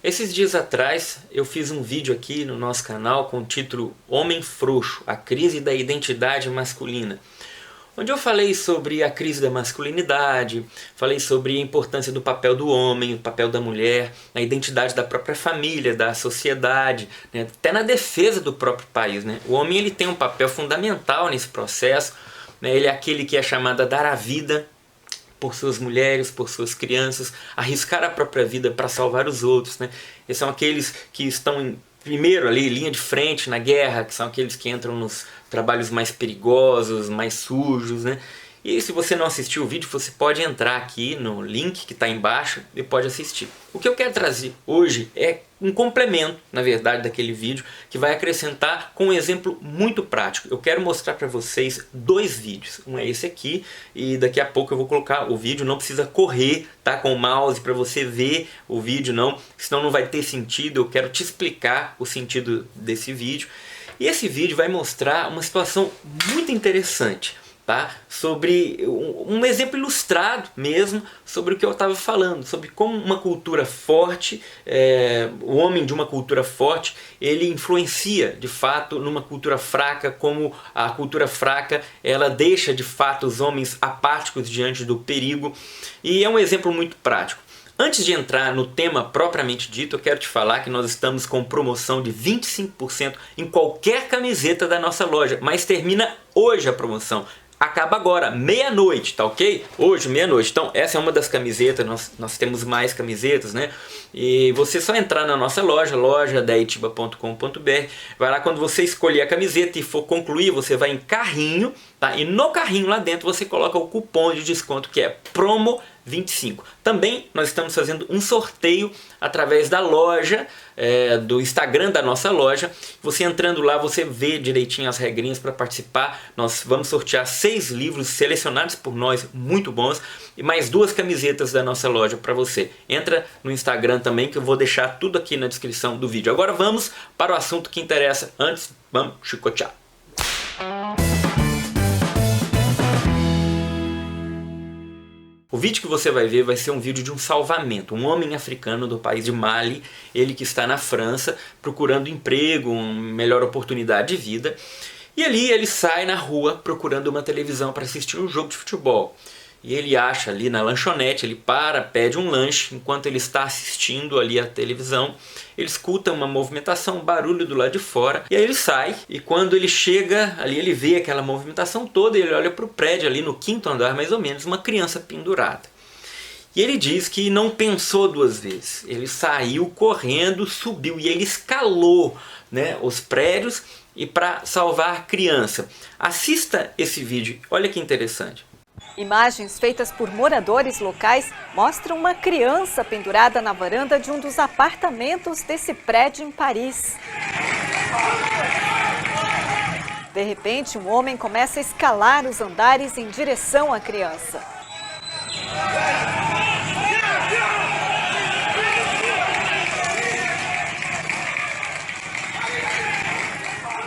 Esses dias atrás eu fiz um vídeo aqui no nosso canal com o título Homem Frouxo, a crise da identidade masculina, onde eu falei sobre a crise da masculinidade, falei sobre a importância do papel do homem, o papel da mulher, a identidade da própria família, da sociedade, né? Até na defesa do próprio país, né? O homem ele tem um papel fundamental nesse processo, né? Ele é aquele que é chamado a dar a vida por suas mulheres, por suas crianças, arriscar a própria vida para salvar os outros, né? Esses são aqueles que estão primeiro ali, linha de frente na guerra, que são aqueles que entram nos trabalhos mais perigosos, mais sujos, né? E se você não assistiu o vídeo, você pode entrar aqui no link que está embaixo e pode assistir. O que eu quero trazer hoje é um complemento, na verdade, daquele vídeo, que vai acrescentar com um exemplo muito prático. Eu quero mostrar para vocês dois vídeos. Um é esse aqui e daqui a pouco eu vou colocar o vídeo. Não precisa correr, tá, com o mouse para você ver o vídeo, não, senão não vai ter sentido. Eu quero te explicar o sentido desse vídeo. E esse vídeo vai mostrar uma situação muito interessante, tá? Sobre um exemplo ilustrado mesmo sobre o que eu estava falando, sobre como uma cultura forte, o homem de uma cultura forte, ele influencia de fato numa cultura fraca, como a cultura fraca ela deixa de fato os homens apáticos diante do perigo, e é um exemplo muito prático. Antes de entrar no tema propriamente dito, eu quero te falar que nós estamos com promoção de 25% em qualquer camiseta da nossa loja, mas termina hoje a promoção. Acaba agora, meia-noite, tá ok? Hoje, meia-noite. Então, essa é uma das camisetas, nós temos mais camisetas, né? E você só entrar na nossa loja, loja.daitiba.com.br. Vai lá, quando você escolher a camiseta e for concluir, você vai em carrinho, tá? E no carrinho lá dentro você coloca o cupom de desconto que é PROMO25. Também nós estamos fazendo um sorteio através da loja, do Instagram da nossa loja. Você entrando lá, você vê direitinho as regrinhas para participar. Nós vamos sortear 6 livros selecionados por nós, muito bons, e mais 2 camisetas da nossa loja para você. Entra no Instagram também, que eu vou deixar tudo aqui na descrição do vídeo. Agora vamos para o assunto que interessa. Antes, vamos chicotear. O vídeo que você vai ver vai ser um vídeo de um salvamento. Um homem africano do país de Mali, ele que está na França procurando emprego, uma melhor oportunidade de vida. E ali ele sai na rua procurando uma televisão para assistir um jogo de futebol. E ele acha ali na lanchonete, ele para, pede um lanche, enquanto ele está assistindo ali a televisão, ele escuta uma movimentação, um barulho do lado de fora, e aí ele sai, e quando ele chega ali, ele vê aquela movimentação toda, e ele olha para o prédio ali no 5º andar mais ou menos, uma criança pendurada. E ele diz que não pensou 2 vezes, ele saiu correndo, subiu e ele escalou, né, os prédios e para salvar a criança. Assista esse vídeo, olha que interessante. Imagens feitas por moradores locais mostram uma criança pendurada na varanda de um dos apartamentos desse prédio em Paris. De repente, um homem começa a escalar os andares em direção à criança.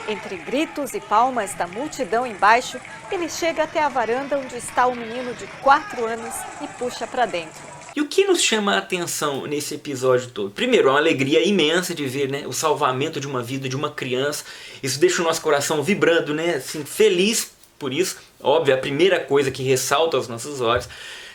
Entre gritos e palmas da multidão embaixo, ele chega até a varanda onde está o menino de 4 anos e puxa para dentro. E o que nos chama a atenção nesse episódio todo? Primeiro, é uma alegria imensa de ver, né, o salvamento de uma vida, de uma criança. Isso deixa o nosso coração vibrando, né, assim, feliz por isso. Óbvio, é a primeira coisa que ressalta aos nossos olhos.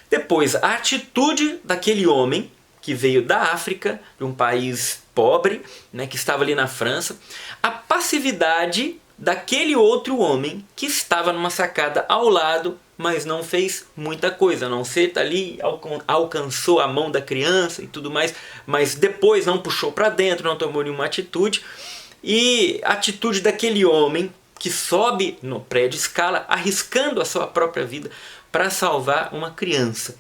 Depois, a atitude daquele homem que veio da África, de um país pobre, né, que estava ali na França. A passividade daquele outro homem que estava numa sacada ao lado, mas não fez muita coisa, a não ser tá ali, alcançou a mão da criança e tudo mais, mas depois não puxou para dentro, não tomou nenhuma atitude. E a atitude daquele homem que sobe no prédio, escala, arriscando a sua própria vida para salvar uma criança.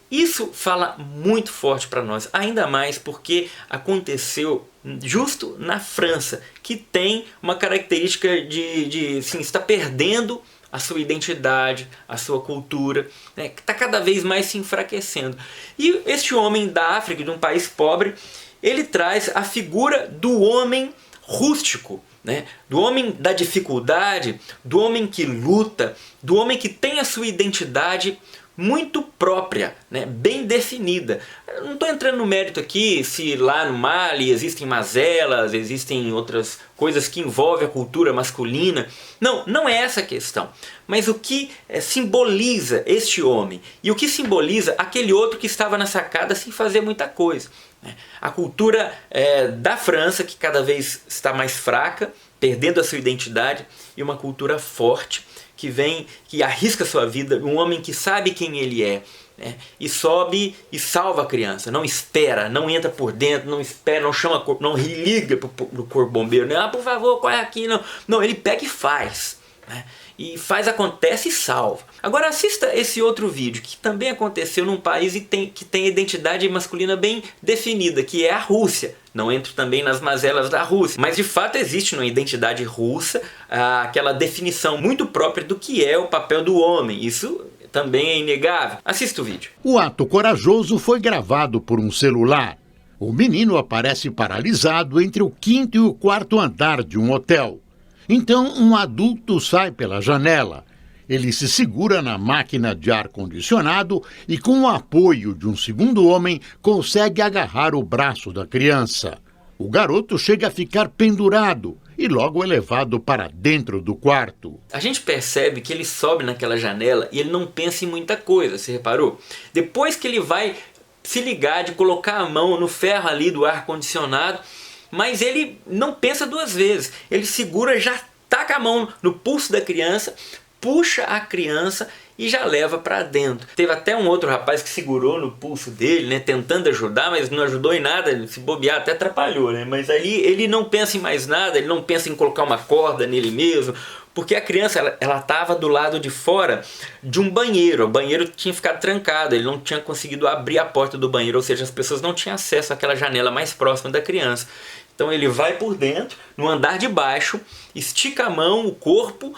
Isso fala muito forte para nós, ainda mais porque aconteceu justo na França, que tem uma característica de assim, está perdendo a sua identidade, a sua cultura, né, que está cada vez mais se enfraquecendo. E este homem da África, de um país pobre, ele traz a figura do homem rústico, né, do homem da dificuldade, do homem que luta, do homem que tem a sua identidade muito própria, né? Bem definida. Eu não estou entrando no mérito aqui se lá no Mali existem mazelas, existem outras coisas que envolvem a cultura masculina. Não, não é essa a questão. Mas o que simboliza este homem e o que simboliza aquele outro que estava na sacada sem fazer muita coisa. A cultura da França, que cada vez está mais fraca, perdendo a sua identidade, e uma cultura forte, que arrisca sua vida, um homem que sabe quem ele é, né? E sobe e salva a criança, não espera, não entra por dentro, não espera, não chama, não liga pro corpo bombeiro, né? Por favor, corre aqui, não. Não, ele pega e faz, né? E faz, acontece e salva. Agora assista esse outro vídeo que também aconteceu num país que tem identidade masculina bem definida, que é a Rússia. Não entro também nas mazelas da Rússia, mas de fato existe na identidade russa aquela definição muito própria do que é o papel do homem. Isso também é inegável. Assista o vídeo. O ato corajoso foi gravado por um celular. O menino aparece paralisado entre o 5º e o 4º andar de um hotel. Então, um adulto sai pela janela. Ele se segura na máquina de ar-condicionado e, com o apoio de um segundo homem, consegue agarrar o braço da criança. O garoto chega a ficar pendurado e logo é levado para dentro do quarto. A gente percebe que ele sobe naquela janela e ele não pensa em muita coisa, você reparou? Depois que ele vai se ligar de colocar a mão no ferro ali do ar-condicionado, mas ele não pensa duas vezes. Ele segura, já taca a mão no pulso da criança, puxa a criança e já leva para dentro. Teve até um outro rapaz que segurou no pulso dele, né, tentando ajudar, mas não ajudou em nada, se bobear até atrapalhou, né? Mas ali ele não pensa em mais nada, ele não pensa em colocar uma corda nele mesmo, porque a criança ela estava do lado de fora de um banheiro. O banheiro tinha ficado trancado, ele não tinha conseguido abrir a porta do banheiro, ou seja, as pessoas não tinham acesso àquela janela mais próxima da criança. Então ele vai por dentro, no andar de baixo, estica a mão, o corpo,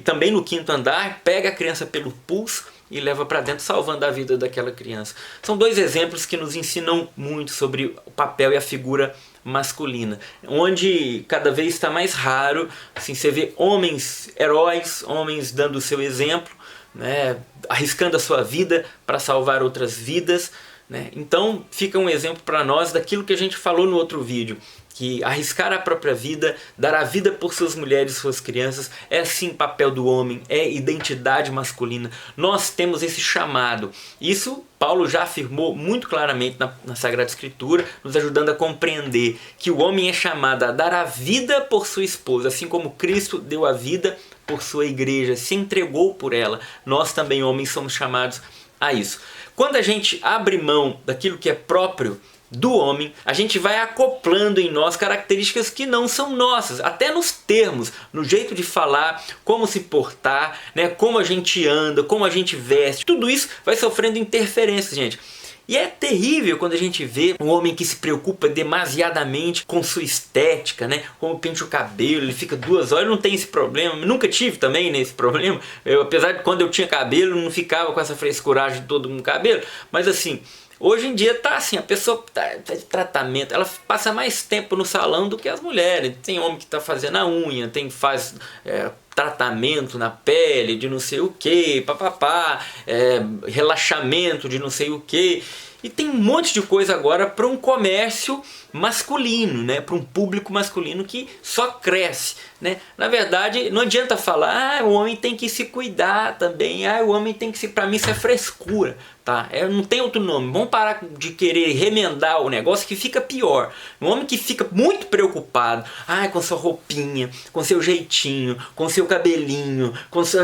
também no 5º andar, pega a criança pelo pulso e leva para dentro, salvando a vida daquela criança. São dois exemplos que nos ensinam muito sobre o papel e a figura masculina, onde cada vez está mais raro, assim, você vê homens heróis, homens dando o seu exemplo, né, arriscando a sua vida para salvar outras vidas, né? Então fica um exemplo para nós daquilo que a gente falou no outro vídeo, que arriscar a própria vida, dar a vida por suas mulheres e suas crianças, é sim papel do homem, é identidade masculina. Nós temos esse chamado. Isso Paulo já afirmou muito claramente na Sagrada Escritura, nos ajudando a compreender que o homem é chamado a dar a vida por sua esposa, assim como Cristo deu a vida por sua igreja, se entregou por ela. Nós também, homens, somos chamados a isso. Quando a gente abre mão daquilo que é próprio do homem, a gente vai acoplando em nós características que não são nossas, até nos termos, no jeito de falar, como se portar, né, como a gente anda, como a gente veste, tudo isso vai sofrendo interferências, gente. E é terrível quando a gente vê um homem que se preocupa demasiadamente com sua estética, né? Como penteia o cabelo, ele fica 2 horas, eu não tenho esse problema, nunca tive também esse problema. Apesar de quando eu tinha cabelo, não ficava com essa frescuragem de todo mundo cabelo, mas assim, hoje em dia tá assim, a pessoa tá de tratamento, ela passa mais tempo no salão do que as mulheres. Tem homem que tá fazendo a unha, faz tratamento na pele de não sei o que, papapá, relaxamento de não sei o que. E tem um monte de coisa agora para um comércio masculino, né? Para um público masculino que só cresce, né? Na verdade, não adianta falar, o homem tem que se cuidar também, o homem tem que se... Para mim isso é frescura, tá? Não tem outro nome. Vamos parar de querer remendar o negócio, que fica pior. Um homem que fica muito preocupado, com sua roupinha, com seu jeitinho, com seu cabelinho, com seu...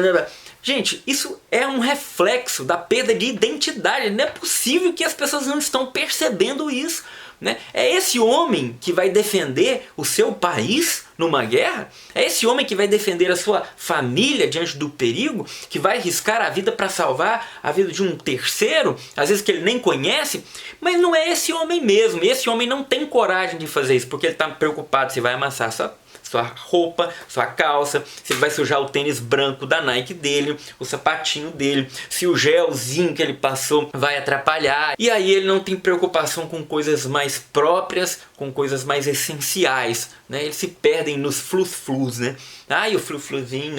Gente, isso é um reflexo da perda de identidade. Não é possível que as pessoas não estão percebendo isso, né? É esse homem que vai defender o seu país numa guerra? É esse homem que vai defender a sua família diante do perigo? Que vai arriscar a vida para salvar a vida de um terceiro? Às vezes que ele nem conhece? Mas não é esse homem mesmo. Esse homem não tem coragem de fazer isso, porque ele está preocupado se vai amassar sua roupa, sua calça, se ele vai sujar o tênis branco da Nike dele, o sapatinho dele, se o gelzinho que ele passou vai atrapalhar. E aí ele não tem preocupação com coisas mais próprias, com coisas mais essenciais, né? Eles se perdem nos flus-flus, né? O flu-fluzinho,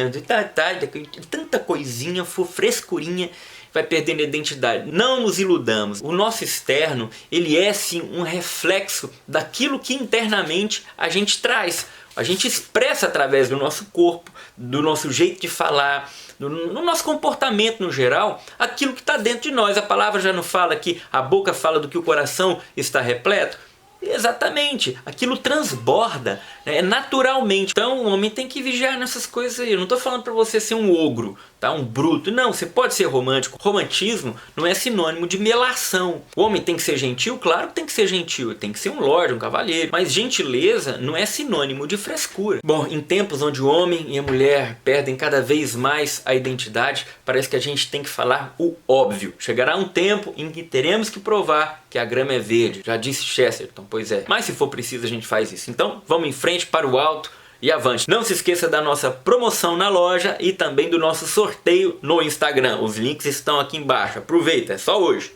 tanta coisinha, frescurinha, vai perdendo a identidade. Não nos iludamos. O nosso externo, ele é sim um reflexo daquilo que internamente a gente traz. A gente expressa através do nosso corpo, do nosso jeito de falar, no nosso comportamento no geral, aquilo que está dentro de nós. A palavra já não fala que a boca fala do que o coração está repleto? Exatamente, aquilo transborda, né, naturalmente. Então o homem tem que vigiar nessas coisas aí. Eu não estou falando para você ser um ogro, tá? Um bruto. Não, você pode ser romântico. Romantismo não é sinônimo de melação. O homem tem que ser gentil? Claro que tem que ser gentil. Tem que ser um lorde, um cavalheiro. Mas gentileza não é sinônimo de frescura. Bom, em tempos onde o homem e a mulher perdem cada vez mais a identidade, parece que a gente tem que falar o óbvio. Chegará um tempo em que teremos que provar que a grama é verde. Já disse Chesterton. Pois é, mas se for preciso a gente faz isso. Então vamos em frente, para o alto e avante. Não se esqueça da nossa promoção na loja e também do nosso sorteio no Instagram. Os links estão aqui embaixo. Aproveita, é só hoje.